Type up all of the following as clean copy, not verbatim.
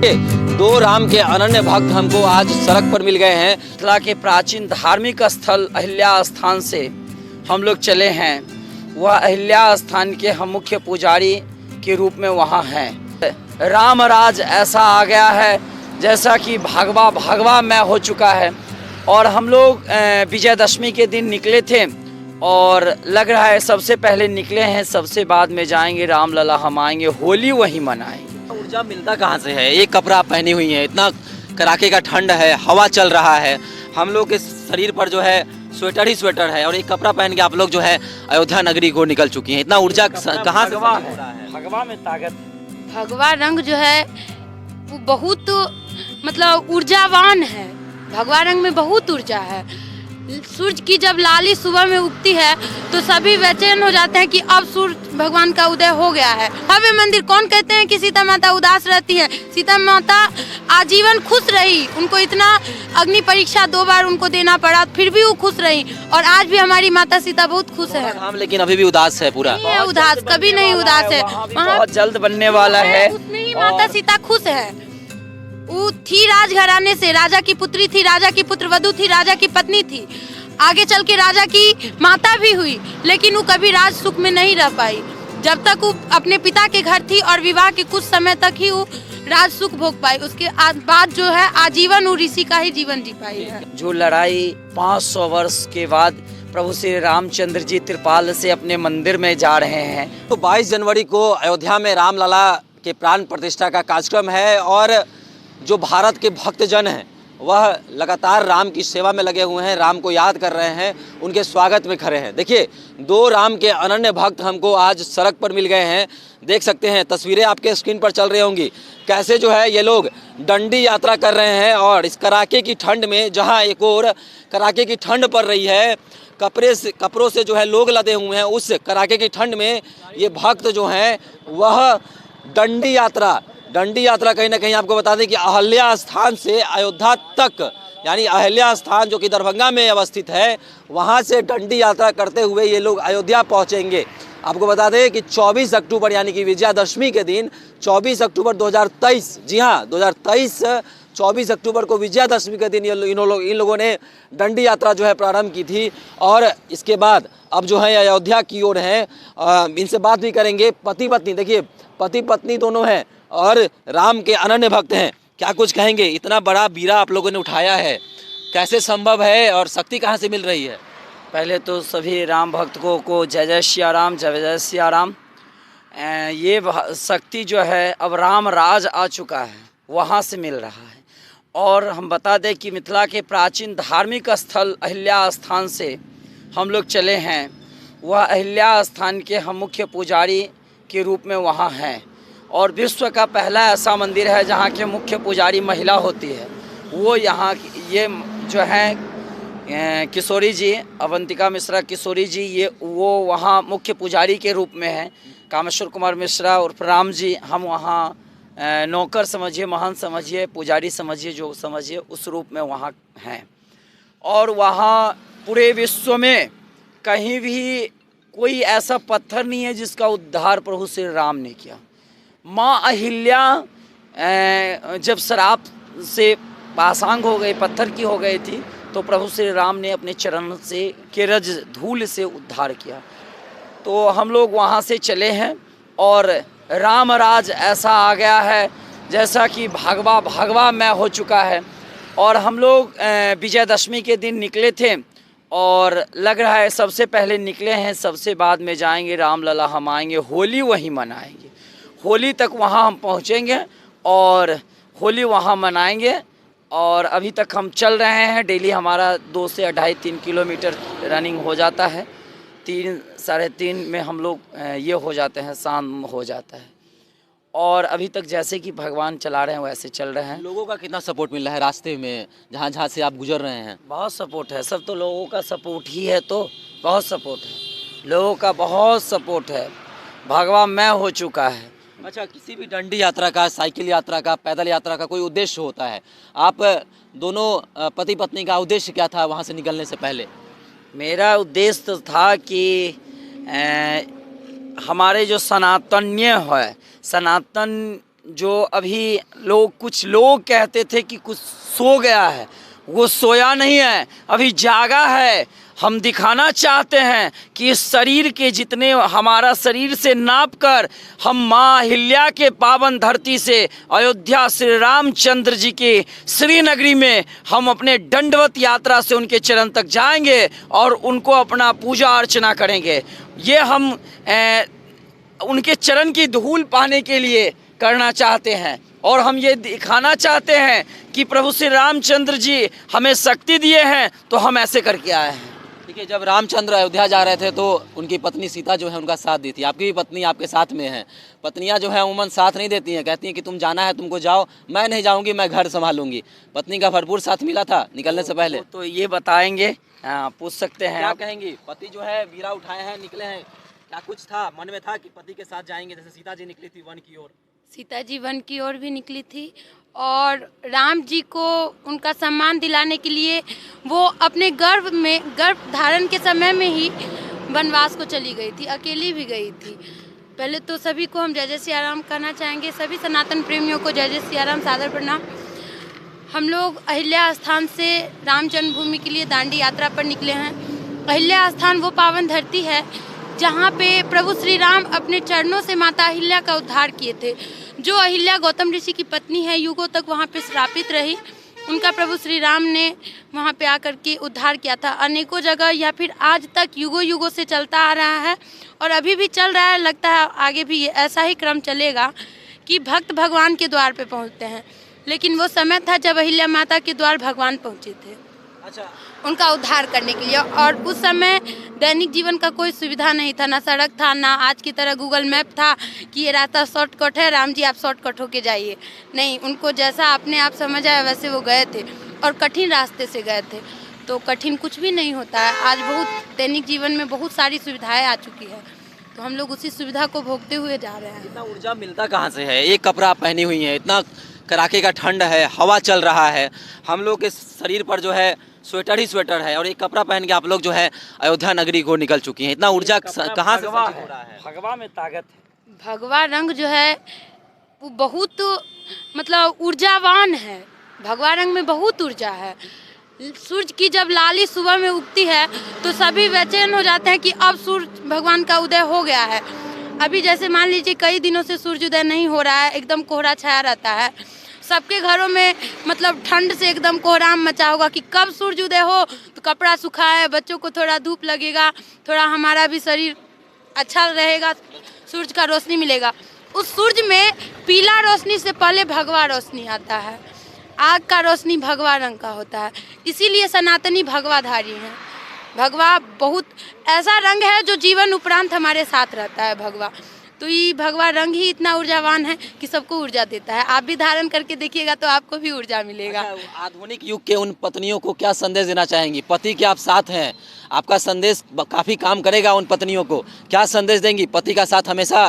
दो राम के अनन्य भक्त हमको आज सड़क पर मिल गए हैं। मिथिला के प्राचीन धार्मिक स्थल अहिल्या स्थान से हम लोग चले हैं। वह अहिल्या स्थान के हम मुख्य पुजारी के रूप में वहाँ हैं। राम राज ऐसा आ गया है जैसा कि भगवा भगवा में हो चुका है। और हम लोग विजयदशमी के दिन निकले थे और लग रहा है सबसे पहले निकले हैं, सबसे बाद में जाएंगे। रामलला हम आएंगे, होली वहीं मनाएंगे। ऊर्जा मिलता कहाँ से है? एक कपड़ा पहनी हुई है, इतना कड़ाके का ठंड है, हवा चल रहा है, हम लोग के शरीर पर जो है स्वेटर ही स्वेटर है और एक कपड़ा पहन के आप लोग जो है अयोध्या नगरी को निकल चुकी हैं। इतना ऊर्जा कहाँ से है? भगवा में ताकत, भगवा रंग जो है वो बहुत मतलब ऊर्जावान है। भगवा रंग में बहुत ऊर्जा है। सूरज की जब लाली सुबह में उगती है तो सभी बेचैन हो जाते हैं कि अब सूरज भगवान का उदय हो गया है। भव्य मंदिर कौन कहते हैं कि सीता माता उदास रहती है? सीता माता आजीवन खुश रही। उनको इतना अग्नि परीक्षा 2 बार उनको देना पड़ा, फिर भी वो खुश रही। और आज भी हमारी माता सीता बहुत खुश है। हम लेकिन अभी भी उदास है पूरा? नहीं है उदास, कभी नहीं उदास है। वहाँ बहुत जल्द बनने वाला है। उसमें ही माता सीता खुश है। वो थी राजघराने से, राजा की पुत्री थी, राजा की पुत्र वधू थी, राजा की पत्नी थी, आगे चल के राजा की माता भी हुई, लेकिन वो कभी राज सुख में नहीं रह पाई। जब तक वो अपने पिता के घर थी और विवाह के कुछ समय तक ही वो राज सुख भोग पाई। उसके बाद जो है आजीवन वो ऋषि का ही जीवन जी पाई है। जो लड़ाई 500 वर्ष के बाद प्रभु श्री रामचंद्र जी त्रिपाल से अपने मंदिर में जा रहे हैं। तो 22 जनवरी को अयोध्या में रामलला के प्राण प्रतिष्ठा का कार्यक्रम है और जो भारत के भक्तजन हैं वह लगातार राम की सेवा में लगे हुए हैं, राम को याद कर रहे हैं, उनके स्वागत में खड़े हैं। देखिए, 2 राम के अनन्य भक्त हमको आज सड़क पर मिल गए हैं। देख सकते हैं, तस्वीरें आपके स्क्रीन पर चल रही होंगी, कैसे जो है ये लोग डंडी यात्रा कर रहे हैं। और इस कड़ाके की ठंड में, जहां एक और कड़ाके की ठंड पड़ रही है, कपड़ों से जो है लोग लदे हुए हैं, उस कड़ाके की ठंड में ये भक्त जो हैं वह डंडी यात्रा कहीं ना कहीं आपको बता दें कि अहिल्या स्थान से अयोध्या तक, यानी अहिल्या स्थान जो कि दरभंगा में अवस्थित है, वहां से डंडी यात्रा करते हुए ये लोग अयोध्या पहुंचेंगे। आपको बता दें कि 24 अक्टूबर यानी कि विजयादशमी के दिन 24 अक्टूबर 2023, जी हाँ 2023 24 अक्टूबर को विजयादशमी के दिन इन लोगों ने डंडी यात्रा जो है प्रारंभ की थी। और इसके बाद अब जो है अयोध्या की ओर हैं। इनसे बात भी करेंगे। पति पत्नी, देखिए पति पत्नी दोनों हैं और राम के अनन्य भक्त हैं। क्या कुछ कहेंगे? इतना बड़ा बीड़ा आप लोगों ने उठाया है, कैसे संभव है और शक्ति कहाँ से मिल रही है? पहले तो सभी राम भक्तों को जय जय सिया राम, जय जय सिया राम। ये शक्ति जो है अब राम राज आ चुका है, वहाँ से मिल रहा है। और हम बता दें कि मिथिला के प्राचीन धार्मिक स्थल अहिल्या स्थान से हम लोग चले हैं। वह अहिल्या स्थान के हम मुख्य पुजारी के रूप में वहाँ हैं। और विश्व का पहला ऐसा मंदिर है जहाँ के मुख्य पुजारी महिला होती है। वो यहाँ ये जो है किशोरी जी, अवंतिका मिश्रा किशोरी जी, ये वो वहाँ मुख्य पुजारी के रूप में हैं। कामेश्वर कुमार मिश्रा उर्फ राम जी, हम वहाँ नौकर समझिए, महंत समझिए, पुजारी समझिए, जो समझिए, उस रूप में वहाँ हैं। और वहाँ पूरे विश्व में कहीं भी कोई ऐसा पत्थर नहीं है जिसका उद्धार प्रभु श्री राम ने किया। माँ अहिल्या जब शराब से पासांग हो गई, पत्थर की हो गई थी, तो प्रभु श्री राम ने अपने चरण से के रज धूल से उद्धार किया। तो हम लोग वहाँ से चले हैं और राम राज ऐसा आ गया है जैसा कि भगवा भगवा में हो चुका है। और हम लोग विजयदशमी के दिन निकले थे और लग रहा है सबसे पहले निकले हैं, सबसे बाद में जाएंगे। रामलला हम आएंगे, होली वहीं मनाएंगे। होली तक वहाँ हम पहुँचेंगे और होली वहाँ मनाएंगे। और अभी तक हम चल रहे हैं। डेली हमारा 2 से 2.5-3 किलोमीटर रनिंग हो जाता है। 3 साढ़े 3 में हम लोग ये हो जाते हैं, शाम हो जाता है। और अभी तक जैसे कि भगवान चला रहे हैं वैसे चल रहे हैं। लोगों का कितना सपोर्ट मिल रहा है रास्ते में, जहाँ से आप गुजर रहे हैं? बहुत सपोर्ट है। सब तो लोगों का सपोर्ट ही है, तो बहुत सपोर्ट है, लोगों का बहुत सपोर्ट है। भगवा मैं हो चुका है। अच्छा, किसी भी डंडी यात्रा का, साइकिल यात्रा का, पैदल यात्रा का कोई उद्देश्य होता है। आप दोनों पति पत्नी का उद्देश्य क्या था वहाँ से निकलने से पहले? मेरा उद्देश्य तो था कि हमारे जो सनातन्य है, सनातन जो अभी कुछ लोग कहते थे कि कुछ सो गया है, वो सोया नहीं है, अभी जागा है। हम दिखाना चाहते हैं कि इस शरीर के जितने हमारा शरीर से नाप कर हम माँ अहिल्या के पावन धरती से अयोध्या श्री रामचंद्र जी के श्रीनगरी में हम अपने दंडवत यात्रा से उनके चरण तक जाएंगे और उनको अपना पूजा अर्चना करेंगे। ये हम उनके चरण की धूल पाने के लिए करना चाहते हैं और हम ये दिखाना चाहते हैं कि प्रभु श्री रामचंद्र जी हमें शक्ति दिए हैं तो हम ऐसे करके आए हैं। देखिए, जब रामचंद्र अयोध्या जा रहे थे तो उनकी पत्नी सीता जो है उनका साथ दी थी। आपकी भी पत्नी आपके साथ में है। पत्नियां जो है उमूमन साथ नहीं देती हैं, कहती हैं कि तुम जाना है तुमको जाओ, मैं नहीं जाऊंगी, मैं घर संभालूंगी। पत्नी का भरपूर साथ मिला था निकलने से पहले? तो ये बताएंगे, पूछ सकते हैं। क्या कहेंगी? पति जो है वीरा उठाए हैं, निकले हैं, क्या कुछ था मन में था कि पति के साथ जाएंगे? जैसे सीता जी निकली थी वन की ओर, सीता जी वन की ओर भी निकली थी और राम जी को उनका सम्मान दिलाने के लिए वो अपने गर्भ धारण के समय में ही वनवास को चली गई थी, अकेली भी गई थी। पहले तो सभी को हम जय जय सिया राम कहना चाहेंगे, सभी सनातन प्रेमियों को जय जय सिया राम, सादर प्रणाम। हम लोग अहिल्या स्थान से राम जन्मभूमि के लिए दांडी यात्रा पर निकले हैं। अहिल्या स्थान वो पावन धरती है जहाँ पे प्रभु श्री राम अपने चरणों से माता अहिल्या का उद्धार किए थे। जो अहिल्या गौतम ऋषि की पत्नी है, युगों तक वहाँ पे श्रापित रही, उनका प्रभु श्री राम ने वहाँ पे आकर के उद्धार किया था। अनेकों जगह या फिर आज तक युगों युगों से चलता आ रहा है और अभी भी चल रहा है। लगता है आगे भी ये ऐसा ही क्रम चलेगा कि भक्त भगवान के द्वार पे पहुँचते हैं, लेकिन वो समय था जब अहिल्या माता के द्वार भगवान पहुँचे थे। अच्छा, उनका उद्धार करने के लिए। और उस समय दैनिक जीवन का कोई सुविधा नहीं था, ना सड़क था, ना आज की तरह गूगल मैप था कि ये रास्ता शॉर्टकट है, राम जी आप शॉर्टकट होके जाइए। नहीं, उनको जैसा अपने आप समझ आया वैसे वो गए थे और कठिन रास्ते से गए थे। तो कठिन कुछ भी नहीं होता है। आज बहुत दैनिक जीवन में बहुत सारी सुविधाएं आ चुकी है, तो हम लोग उसी सुविधा को भोगते हुए जा रहे हैं। इतना ऊर्जा मिलता कहाँ से है? एक कपड़ा पहनी हुई है, इतना कड़ाके का ठंड है, हवा चल रहा है, हम लोग के शरीर पर जो है स्वेटर ही स्वेटर है और एक कपड़ा पहन के आप लोग जो है अयोध्या नगरी को निकल चुकी हैं। इतना ऊर्जा कहाँ से हो रहा है? भगवा में ताकत है। भगवा रंग जो है वो बहुत मतलब ऊर्जावान है। भगवा रंग में बहुत ऊर्जा है। सूरज की जब लाली सुबह में उगती है तो सभी बेचैन हो जाते हैं कि अब सूरज भगवान का उदय हो गया है। अभी जैसे मान लीजिए कई दिनों से सूर्य उदय नहीं हो रहा है, एकदम कोहरा छाया रहता है। सबके घरों में मतलब ठंड से एकदम कोहराम मचा होगा कि कब सूर्य उदय हो तो कपड़ा सुखाए, बच्चों को थोड़ा धूप लगेगा, थोड़ा हमारा भी शरीर अच्छा रहेगा, सूरज का रोशनी मिलेगा। उस सूरज में पीला रोशनी से पहले भगवा रोशनी आता है। आग का रोशनी भगवा रंग का होता है, इसीलिए सनातनी भगवाधारी हैं। भगवा बहुत ऐसा रंग है जो जीवन उपरांत हमारे साथ रहता है। भगवा तो ये भगवा रंग ही इतना ऊर्जावान है कि सबको ऊर्जा देता है। आप भी धारण करके देखिएगा तो आपको भी ऊर्जा मिलेगा। अच्छा, आधुनिक युग के उन पत्नियों को क्या संदेश देना चाहेंगी? पति के आप साथ हैं, आपका संदेश काफ़ी काम करेगा उन पत्नियों को, क्या संदेश देंगी? पति का साथ हमेशा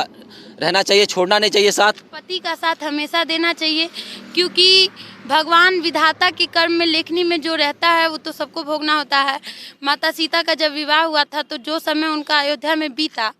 रहना चाहिए, छोड़ना नहीं चाहिए साथ? पति का साथ हमेशा देना चाहिए, क्योंकि भगवान विधाता के कर्म में लेखनी में जो रहता है वो तो सबको भोगना होता है। माता सीता का जब विवाह हुआ था तो जो समय उनका अयोध्या में बीता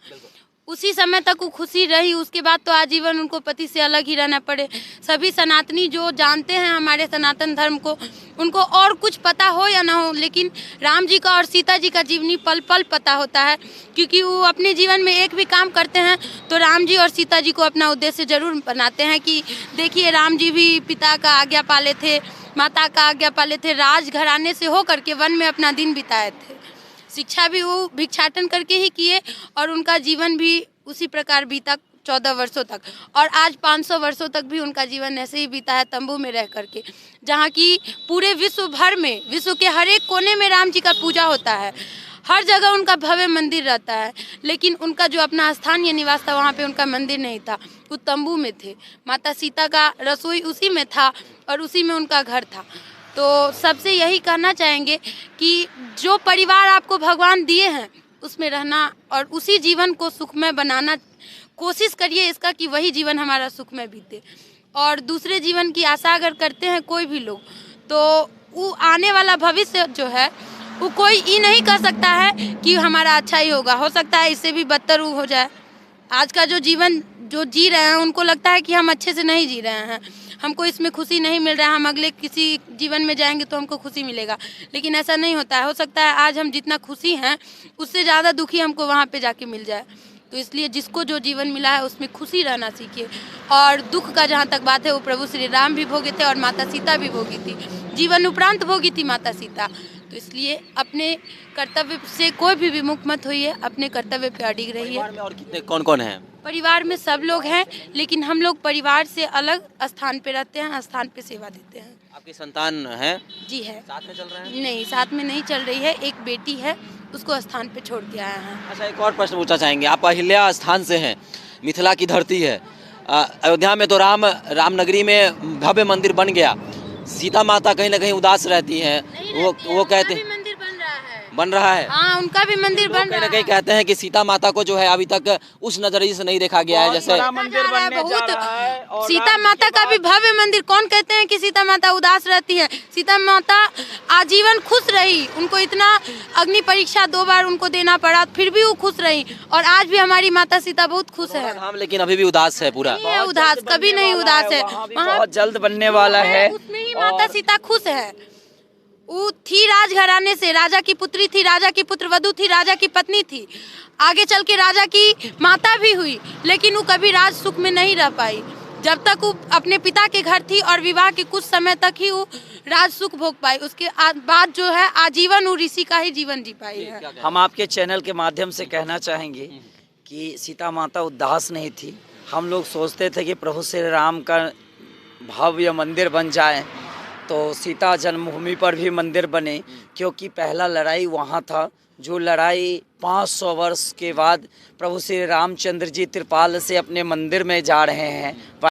उसी समय तक वो खुशी रही। उसके बाद तो आजीवन उनको पति से अलग ही रहना पड़े। सभी सनातनी जो जानते हैं हमारे सनातन धर्म को, उनको और कुछ पता हो या ना हो, लेकिन राम जी का और सीता जी का जीवनी पल पल पता होता है, क्योंकि वो अपने जीवन में एक भी काम करते हैं तो राम जी और सीता जी को अपना उद्देश्य जरूर बनाते हैं कि देखिए राम जी भी पिता का आज्ञा पाले थे, माता का आज्ञा पाले थे, राजघराने से हो करके वन में अपना दिन बिताए थे। शिक्षा भी वो भिक्षाटन करके ही किए और उनका जीवन भी उसी प्रकार बीता 14 वर्षों तक, और आज 500 वर्षों तक भी उनका जीवन ऐसे ही बीता है तंबू में रह करके, जहाँ की पूरे विश्व भर में, विश्व के हर एक कोने में राम जी का पूजा होता है। हर जगह उनका भव्य मंदिर रहता है, लेकिन उनका जो अपना स्थानीय निवास था वहाँ पे उनका मंदिर नहीं था, वो तंबू में थे। माता सीता का रसोई उसी में था और उसी में उनका घर था। तो सबसे यही कहना चाहेंगे कि जो परिवार आपको भगवान दिए हैं उसमें रहना और उसी जीवन को सुखमय बनाना कोशिश करिए इसका कि वही जीवन हमारा सुखमय बीते। और दूसरे जीवन की आशा अगर करते हैं कोई भी लोग, तो वो आने वाला भविष्य जो है वो कोई ये नहीं कह सकता है कि हमारा अच्छा ही होगा, हो सकता है इससे भी बदतर हो जाए। आज का जो जीवन जो जी रहे हैं उनको लगता है कि हम अच्छे से नहीं जी रहे हैं, हमको इसमें खुशी नहीं मिल रहा है, हम अगले किसी जीवन में जाएंगे तो हमको खुशी मिलेगा। लेकिन ऐसा नहीं होता है, हो सकता है आज हम जितना खुशी हैं उससे ज़्यादा दुखी हमको वहाँ पे जाके मिल जाए। तो इसलिए जिसको जो जीवन मिला है उसमें खुशी रहना सीखिए। और दुख का जहाँ तक बात है वो प्रभु श्री राम भी भोगे थे और माता सीता भी भोगी थी, जीवन उपरांत भोगी थी माता सीता। तो इसलिए अपने कर्तव्य से कोई भी विमुख मत होइए, अपने कर्तव्य पे अडिग रहिए। परिवार में और कितने कौन कौन हैं? परिवार में सब लोग हैं, लेकिन हम लोग परिवार से अलग स्थान पे रहते हैं, स्थान पे सेवा देते हैं। आपकी संतान है? जी है। साथ में चल रहे हैं? नहीं, साथ में नहीं चल रही है, एक बेटी है, उसको स्थान पे छोड़ के आया है। अच्छा, एक और प्रश्न पूछना चाहेंगे। आप अहिल्या स्थान से हैं, मिथिला की धरती है। अयोध्या में तो रामनगरी में भव्य मंदिर बन गया, सीता माता कहीं ना कहीं उदास रहती हैं, वो कहते हैं मंदिर बन रहा है। हाँ, उनका भी मंदिर बन कहीं रहा ना कहीं है। कहते हैं कि सीता माता को जो है अभी तक उस नजरिए से नहीं देखा गया है, जैसे मंदिर बनने जा रहा है और सीता माता का भी भव्य मंदिर। कौन कहते हैं कि सीता माता उदास रहती है? सीता माता आजीवन खुश रही, उनको इतना अग्नि परीक्षा 2 बार उनको देना पड़ा, फिर भी वो खुश रही। और आज भी हमारी माता सीता बहुत खुश है। धाम लेकिन अभी भी उदास है पूरा। नहीं है उदास, कभी नहीं उदास है। वहाँ भी बहुत जल्द बनने वाला है। उसमें ही माता सीता खुश है। वो थी राजघराने से, राजा की पुत्री थी, राजा की पुत्रवधू थी, राजा की पत्नी थी, आगे चल के राजा की माता भी हुई, लेकिन वो कभी राज सुख में नहीं रह पाई। जब तक वो अपने पिता के घर थी और विवाह के कुछ समय तक ही वो राज सुख भोग पाई, उसके बाद जो है आजीवन वो ऋषि का ही जीवन जी पाई है। हम आपके चैनल के माध्यम से कहना चाहेंगे कि सीता माता उदास नहीं थी। हम लोग सोचते थे कि प्रभु श्री राम का भव्य मंदिर बन जाए तो सीता जन्मभूमि पर भी मंदिर बने, क्योंकि पहला लड़ाई वहाँ था, जो लड़ाई 500 वर्ष के बाद प्रभु श्री रामचंद्र जी त्रिपाल से अपने मंदिर में जा रहे हैं।